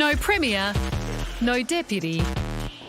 No Premier, no Deputy,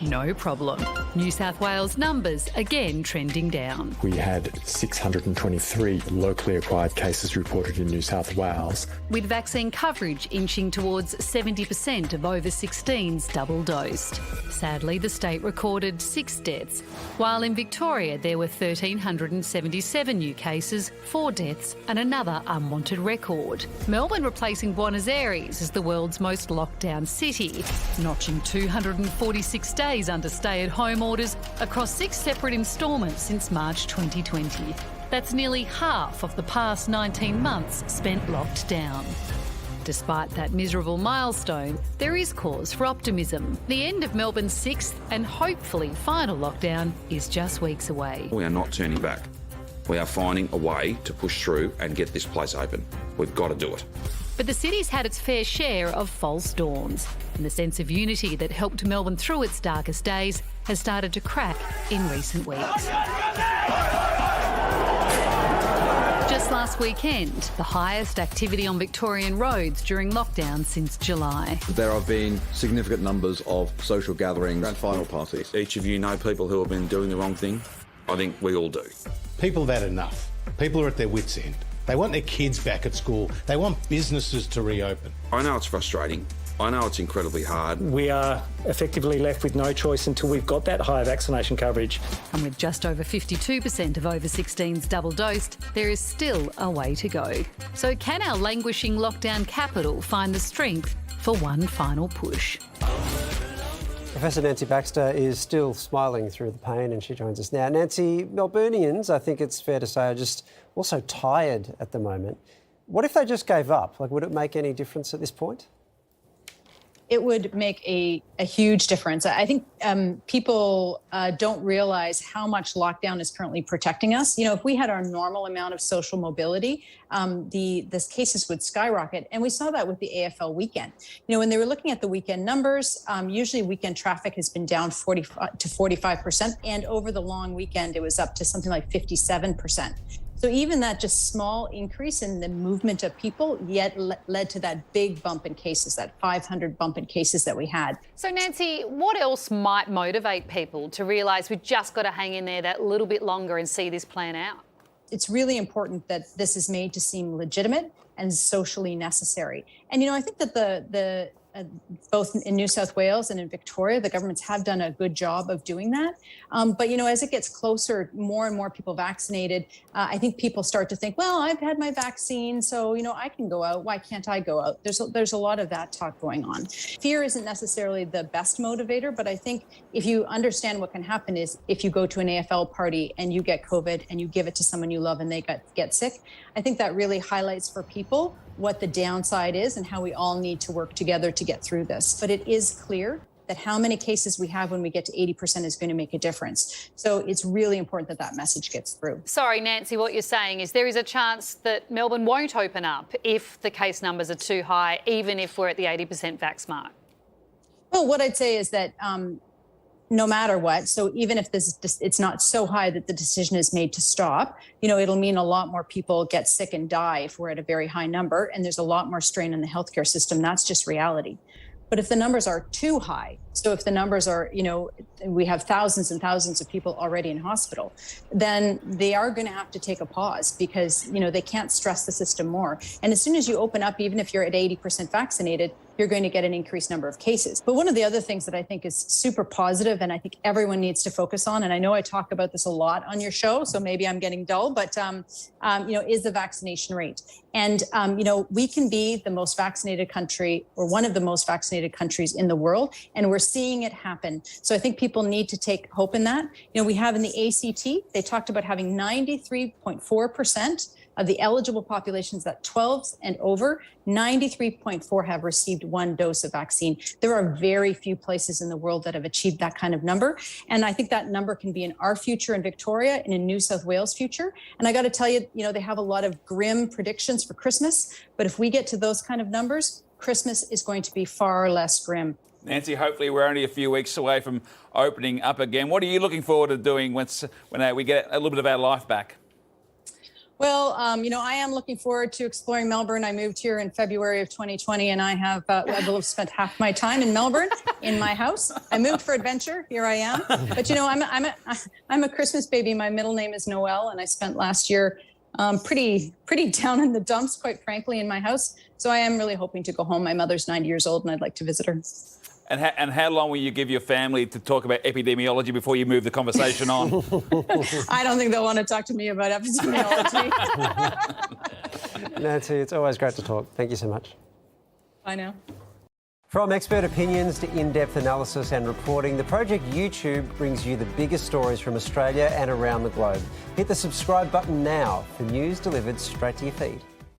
no problem. New South Wales numbers again trending down. We had 623 locally acquired cases reported in New South Wales. With vaccine coverage inching towards 70% of over 16s double dosed. Sadly, the state recorded 6 deaths, while in Victoria there were 1,377 new cases, 4 deaths and another unwanted record. Melbourne replacing Buenos Aires as the world's most locked down city, notching 246 days under stay-at-home orders across 6 separate instalments since March 2020. That's nearly half of the past 19 months spent locked down. Despite that miserable milestone, there is cause for optimism. The end of Melbourne's 6th and hopefully final lockdown is just weeks away. We are not turning back. We are finding a way to push through and get this place open. We've got to do it. But the city's had its fair share of false dawns, and the sense of unity that helped Melbourne through its darkest days has started to crack in recent weeks. Just last weekend, the highest activity on Victorian roads during lockdown since July. There have been significant numbers of social gatherings and final parties. Each of you know people who have been doing the wrong thing. I think we all do. People have had enough. People are at their wits' end. They want their kids back at school. They want businesses to reopen. I know it's frustrating. I know it's incredibly hard. We are effectively left with no choice until we've got that high vaccination coverage. And with just over 52% of over 16s double dosed, there is still a way to go. So can our languishing lockdown capital find the strength for one final push? Professor Nancy Baxter is still smiling through the pain and she joins us now. Nancy, Melburnians, I think it's fair to say, are just also tired at the moment. What if they just gave up? Would it make any difference at this point? It would make a huge difference. I think people don't realize how much lockdown is currently protecting us. You know, if we had our normal amount of social mobility, the cases would skyrocket. And we saw that with the AFL weekend. You know, when they were looking at the weekend numbers, usually weekend traffic has been down 40 to 45%. And over the long weekend, it was up to something like 57%. So even that just small increase in the movement of people yet led to that big bump in cases, that 500 bump in cases that we had. So Nancy, what else might motivate people to realise we've just got to hang in there that little bit longer and see this plan out? It's really important that this is made to seem legitimate and socially necessary. And, you know, I think that both in New South Wales and in Victoria, the governments have done a good job of doing that. But, you know, as it gets closer, more and more people vaccinated, I think people start to think, well, I've had my vaccine, so, you know, I can go out. Why can't I go out? There's a lot of that talk going on. Fear isn't necessarily the best motivator, but I think if you understand what can happen is if you go to an AFL party and you get COVID and you give it to someone you love and they get sick, I think that really highlights for people what the downside is and how we all need to work together to get through this. But it is clear that how many cases we have when we get to 80% is going to make a difference. So it's really important that that message gets through. Sorry, Nancy, what you're saying is there is a chance that Melbourne won't open up if the case numbers are too high, even if we're at the 80% vax mark. Well, what I'd say is that no matter what, so even if it's not so high that the decision is made to stop, you know, it'll mean a lot more people get sick and die if we're at a very high number, and there's a lot more strain on the healthcare system. That's just reality. But if the numbers are too high, so if the numbers are, you know, we have thousands and thousands of people already in hospital, then they are going to have to take a pause because, you know, they can't stress the system more. And as soon as you open up, even if you're at 80% vaccinated, you're going to get an increased number of cases. But one of the other things that I think is super positive and I think everyone needs to focus on, and I know I talk about this a lot on your show, so maybe I'm getting dull, but, you know, is the vaccination rate. And, you know, we can be the most vaccinated country or one of the most vaccinated countries in the world, and we're seeing it happen. So I think people need to take hope in that. You know, we have in the ACT, they talked about having 93.4% of the eligible populations that 12 and over, 93.4 have received 1 dose of vaccine. There are very few places in the world that have achieved that kind of number. And I think that number can be in our future in Victoria and in New South Wales future. And I got to tell you, you know, they have a lot of grim predictions for Christmas, but if we get to those kind of numbers, Christmas is going to be far less grim. Nancy, hopefully we're only a few weeks away from opening up again. What are you looking forward to doing when we get a little bit of our life back? Well, I am looking forward to exploring Melbourne. I moved here in February of 2020, and I will have spent half my time in Melbourne in my house. I moved for adventure. Here I am. But I'm a Christmas baby. My middle name is Noelle, and I spent last year pretty down in the dumps, quite frankly, in my house. So I am really hoping to go home. My mother's 90 years old, and I'd like to visit her. And how long will you give your family to talk about epidemiology before you move the conversation on? I don't think they'll want to talk to me about epidemiology. Nancy, it's always great to talk. Thank you so much. Bye now. From expert opinions to in-depth analysis and reporting, the Project YouTube brings you the biggest stories from Australia and around the globe. Hit the subscribe button now for news delivered straight to your feed.